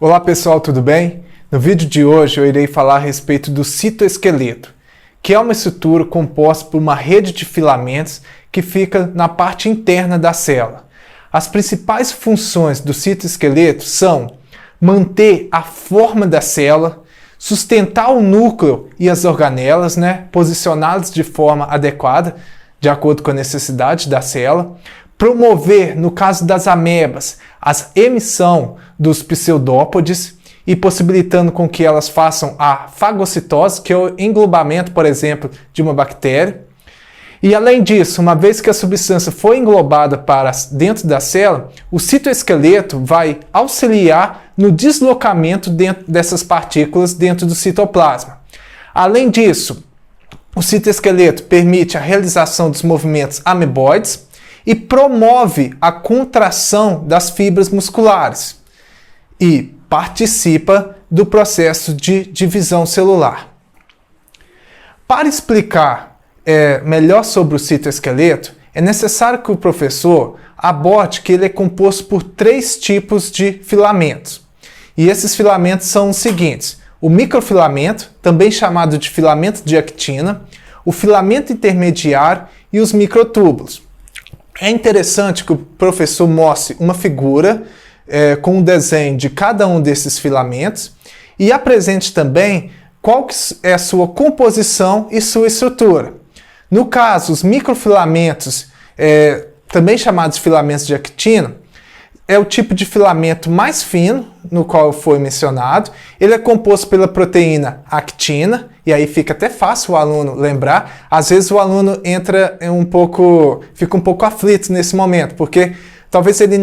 Olá pessoal, tudo bem? No vídeo de hoje eu irei falar a respeito do citoesqueleto, que é uma estrutura composta por uma rede de filamentos que fica na parte interna da célula. As principais funções do citoesqueleto são manter a forma da célula, sustentar o núcleo e as organelas, posicionados de forma adequada, de acordo com a necessidade da célula, promover, no caso das amebas, a emissão dos pseudópodes e possibilitando com que elas façam a fagocitose, que é o englobamento, por exemplo, de uma bactéria. E além disso, uma vez que a substância foi englobada para dentro da célula, o citoesqueleto vai auxiliar no deslocamento dessas partículas dentro do citoplasma. Além disso, o citoesqueleto permite a realização dos movimentos ameboides e promove a contração das fibras musculares e participa do processo de divisão celular. Para explicar melhor sobre o citoesqueleto, é necessário que o professor aborde que ele é composto por 3 tipos de filamentos. E esses filamentos são os seguintes: o microfilamento, também chamado de filamento de actina, o filamento intermediário e os microtúbulos. É interessante que o professor mostre uma figura com um desenho de cada um desses filamentos e apresente também qual que é a sua composição e sua estrutura. No caso, os microfilamentos, também chamados filamentos de actina, é o tipo de filamento mais fino, no qual foi mencionado. Ele é composto pela proteína actina, e aí fica até fácil o aluno lembrar. Às vezes o aluno fica um pouco aflito nesse momento, porque talvez ele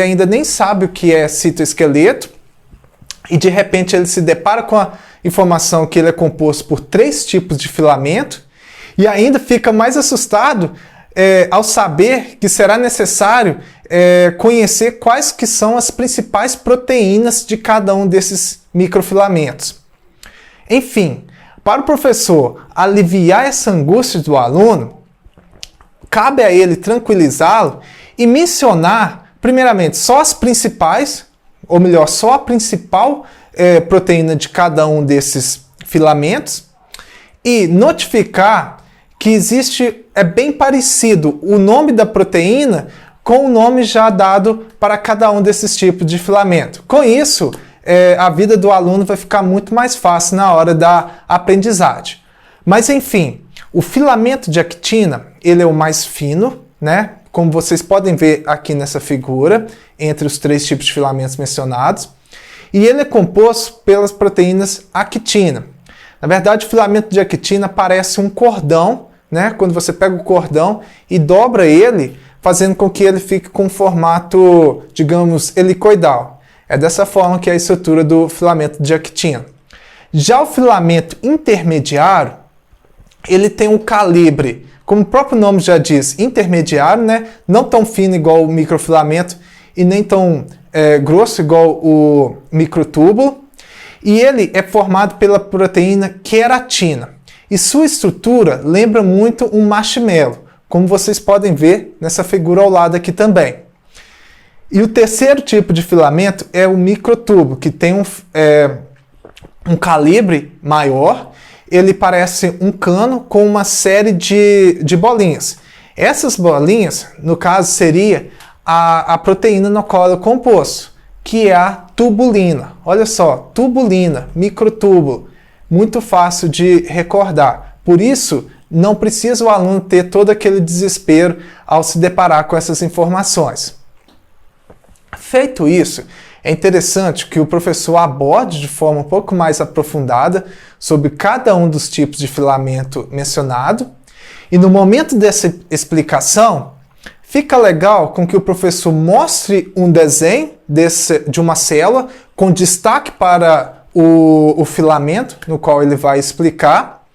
ainda nem sabe o que é citoesqueleto, e de repente ele se depara com a informação que ele é composto por 3 tipos de filamento, e ainda fica mais assustado ao saber que será necessário conhecer quais que são as principais proteínas de cada um desses microfilamentos. Enfim, para o professor aliviar essa angústia do aluno, cabe a ele tranquilizá-lo e mencionar, primeiramente, só as principais, ou melhor, só a principal proteína de cada um desses filamentos, e notificar que é bem parecido o nome da proteína com o nome já dado para cada um desses tipos de filamento. Com isso, a vida do aluno vai ficar muito mais fácil na hora da aprendizagem. Mas enfim, o filamento de actina, ele é o mais fino, como vocês podem ver aqui nessa figura, entre os 3 tipos de filamentos mencionados, e ele é composto pelas proteínas actina. Na verdade, o filamento de actina parece um cordão, quando você pega o cordão e dobra ele, fazendo com que ele fique com um formato, digamos, helicoidal. É dessa forma que é a estrutura do filamento de actina. Já o filamento intermediário, ele tem um calibre, como o próprio nome já diz, intermediário, não tão fino igual o microfilamento e nem tão grosso igual o microtúbulo. E ele é formado pela proteína queratina. E sua estrutura lembra muito um marshmallow, como vocês podem ver nessa figura ao lado aqui também. E o terceiro tipo de filamento é o microtúbulo, que tem um calibre maior. Ele parece um cano com uma série de bolinhas. Essas bolinhas, no caso, seria a proteína no qual é composto, que é a tubulina. Olha só, tubulina, microtúbulo. Muito fácil de recordar. Por isso, não precisa o aluno ter todo aquele desespero ao se deparar com essas informações. Feito isso, é interessante que o professor aborde de forma um pouco mais aprofundada sobre cada um dos tipos de filamento mencionado, e no momento dessa explicação, fica legal com que o professor mostre um desenho de uma célula com destaque para o filamento no qual ele vai explicar,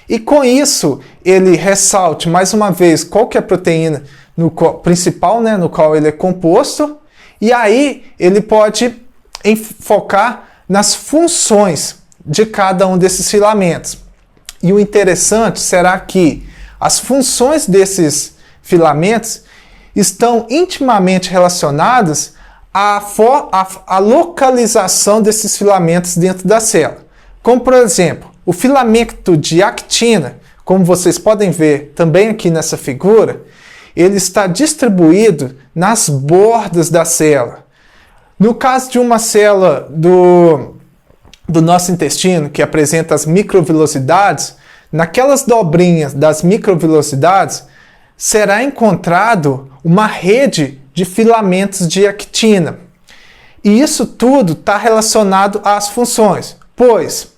e com isso ele ressalte mais uma vez qual que é a proteína principal, no qual ele é composto, e aí ele pode focar nas funções de cada um desses filamentos. E o interessante será que as funções desses filamentos estão intimamente relacionadas a localização desses filamentos dentro da célula. Como, por exemplo, o filamento de actina, como vocês podem ver também aqui nessa figura, ele está distribuído nas bordas da célula. No caso de uma célula do nosso intestino que apresenta as microvilosidades, naquelas dobrinhas das microvilosidades será encontrado uma rede de filamentos de actina. E isso tudo está relacionado às funções, pois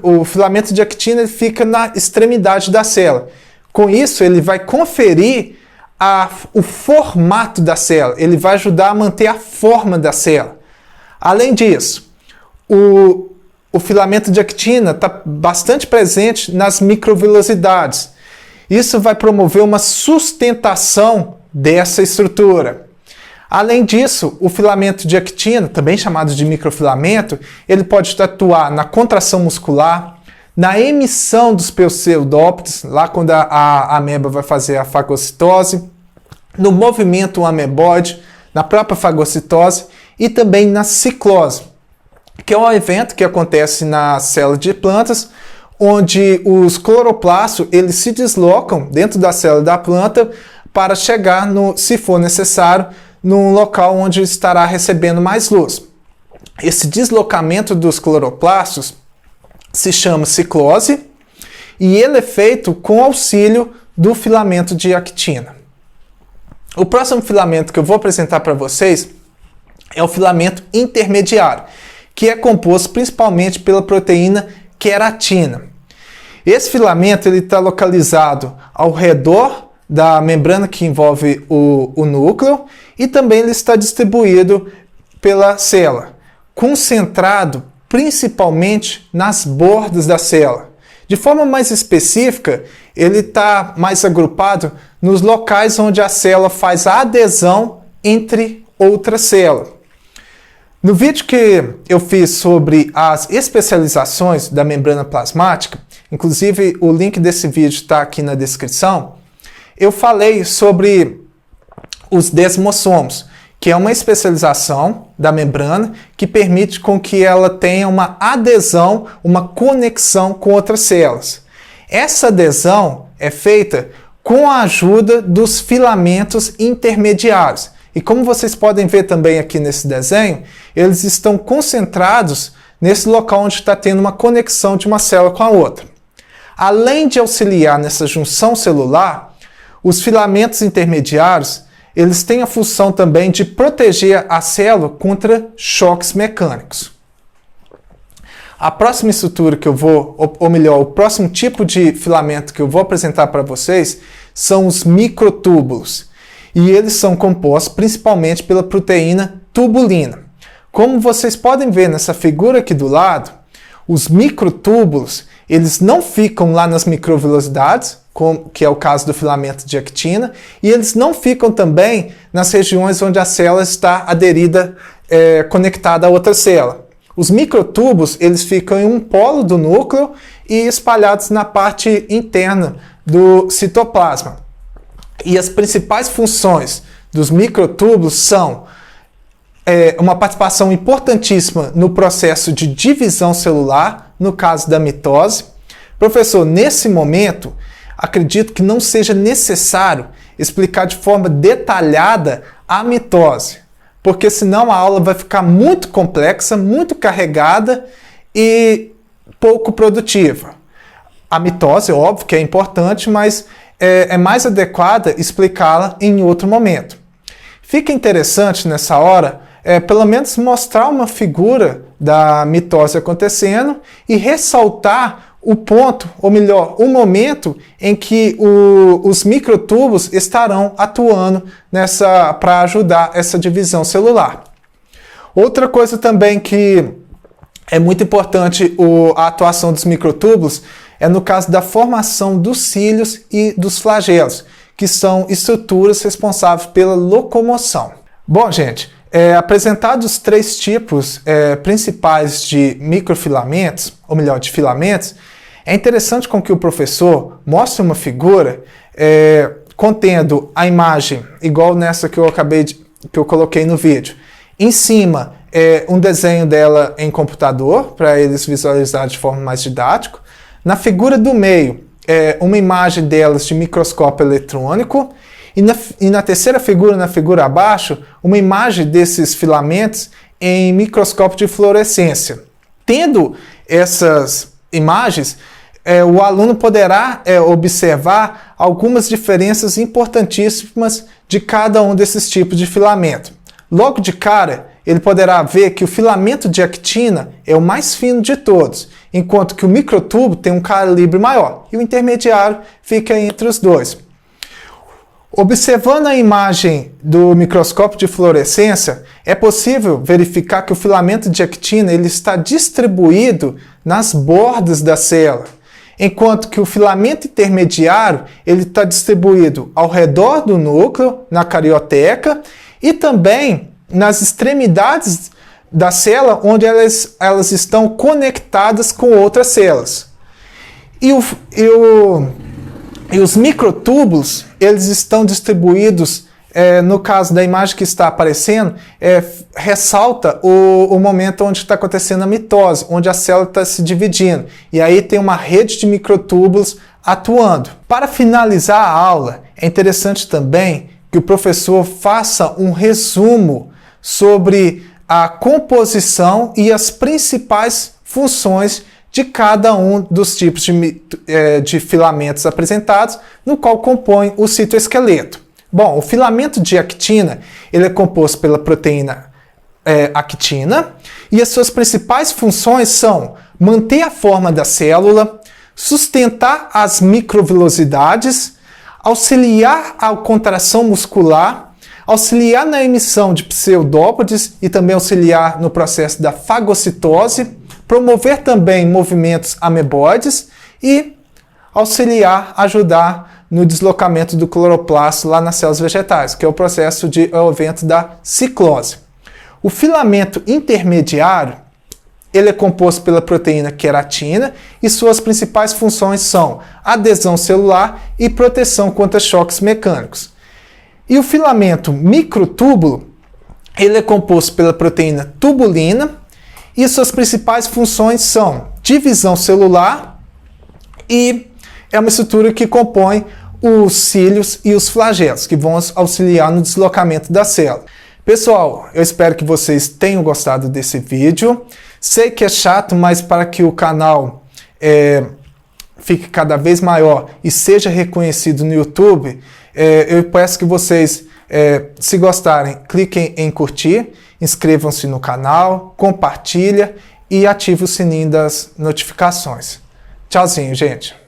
o filamento de actina fica na extremidade da célula. Com isso, ele vai conferir o formato da célula, ele vai ajudar a manter a forma da célula. Além disso, o filamento de actina está bastante presente nas microvilosidades. Isso vai promover uma sustentação dessa estrutura. Além disso, o filamento de actina, também chamado de microfilamento, ele pode atuar na contração muscular, na emissão dos pseudópodes, lá quando a ameba vai fazer a fagocitose, no movimento amebóide, na própria fagocitose e também na ciclose, que é um evento que acontece na célula de plantas, onde os cloroplastos eles se deslocam dentro da célula da planta para chegar, se for necessário, num local onde estará recebendo mais luz. Esse deslocamento dos cloroplastos se chama ciclose e ele é feito com auxílio do filamento de actina. O próximo filamento que eu vou apresentar para vocês é o filamento intermediário, que é composto principalmente pela proteína queratina. Esse filamento está localizado ao redor da membrana que envolve o núcleo e também ele está distribuído pela célula, concentrado principalmente nas bordas da célula. De forma mais específica, ele está mais agrupado nos locais onde a célula faz a adesão entre outras células. No vídeo que eu fiz sobre as especializações da membrana plasmática, inclusive o link desse vídeo está aqui na descrição, eu falei sobre os desmossomos, que é uma especialização da membrana que permite com que ela tenha uma adesão, uma conexão com outras células. Essa adesão é feita com a ajuda dos filamentos intermediários. E como vocês podem ver também aqui nesse desenho, eles estão concentrados nesse local onde está tendo uma conexão de uma célula com a outra. Além de auxiliar nessa junção celular, os filamentos intermediários eles têm a função também de proteger a célula contra choques mecânicos. A próxima estrutura que eu vou, ou melhor, o próximo tipo de filamento que eu vou apresentar para vocês são os microtúbulos. E eles são compostos principalmente pela proteína tubulina. Como vocês podem ver nessa figura aqui do lado, os microtúbulos eles não ficam lá nas microvilosidades, que é o caso do filamento de actina, e eles não ficam também nas regiões onde a célula está aderida, conectada a outra célula. Os microtúbulos eles ficam em um polo do núcleo e espalhados na parte interna do citoplasma. E as principais funções dos microtúbulos são uma participação importantíssima no processo de divisão celular, no caso da mitose. Professor, nesse momento, acredito que não seja necessário explicar de forma detalhada a mitose, porque senão a aula vai ficar muito complexa, muito carregada e pouco produtiva. A mitose, óbvio que é importante, mas é mais adequada explicá-la em outro momento. Fica interessante nessa hora, pelo menos mostrar uma figura da mitose acontecendo e ressaltar o ponto, ou melhor, o momento em que os microtúbulos estarão atuando para ajudar essa divisão celular. Outra coisa também que é muito importante a atuação dos microtúbulos é no caso da formação dos cílios e dos flagelos, que são estruturas responsáveis pela locomoção. Bom, gente, apresentados os três tipos principais de microfilamentos, ou melhor, de filamentos, é interessante com que o professor mostre uma figura contendo a imagem, igual nessa que eu coloquei no vídeo, Em cima é um desenho dela em computador, para eles visualizarem de forma mais didática. Na figura do meio, é uma imagem delas de microscópio eletrônico. E na terceira figura, na figura abaixo, uma imagem desses filamentos em microscópio de fluorescência. Tendo essas imagens, o aluno poderá observar algumas diferenças importantíssimas de cada um desses tipos de filamento. Logo de cara, ele poderá ver que o filamento de actina é o mais fino de todos, enquanto que o microtubo tem um calibre maior e o intermediário fica entre os dois. Observando a imagem do microscópio de fluorescência, é possível verificar que o filamento de actina ele está distribuído nas bordas da célula, enquanto que o filamento intermediário ele está distribuído ao redor do núcleo, na carioteca, e também nas extremidades da célula, onde elas estão conectadas com outras células. E os microtúbulos, eles estão distribuídos, no caso da imagem que está aparecendo, ressalta o momento onde está acontecendo a mitose, onde a célula está se dividindo. E aí tem uma rede de microtúbulos atuando. Para finalizar a aula, é interessante também que o professor faça um resumo sobre a composição e as principais funções de cada um dos tipos de filamentos apresentados, no qual compõe o citoesqueleto. Bom, o filamento de actina ele é composto pela proteína actina e as suas principais funções são manter a forma da célula, sustentar as microvilosidades, auxiliar a contração muscular, auxiliar na emissão de pseudópodes e também auxiliar no processo da fagocitose, promover também movimentos ameboides e auxiliar, ajudar no deslocamento do cloroplasto lá nas células vegetais, que é o evento da ciclose. O filamento intermediário ele é composto pela proteína queratina e suas principais funções são adesão celular e proteção contra choques mecânicos. E o filamento microtúbulo ele é composto pela proteína tubulina e suas principais funções são divisão celular e é uma estrutura que compõe os cílios e os flagelos, que vão auxiliar no deslocamento da célula. Pessoal, eu espero que vocês tenham gostado desse vídeo. Sei que é chato, mas para que o canal fique cada vez maior e seja reconhecido no YouTube, eu peço que vocês, se gostarem, cliquem em curtir, inscrevam-se no canal, compartilhem e ativem o sininho das notificações. Tchauzinho, gente!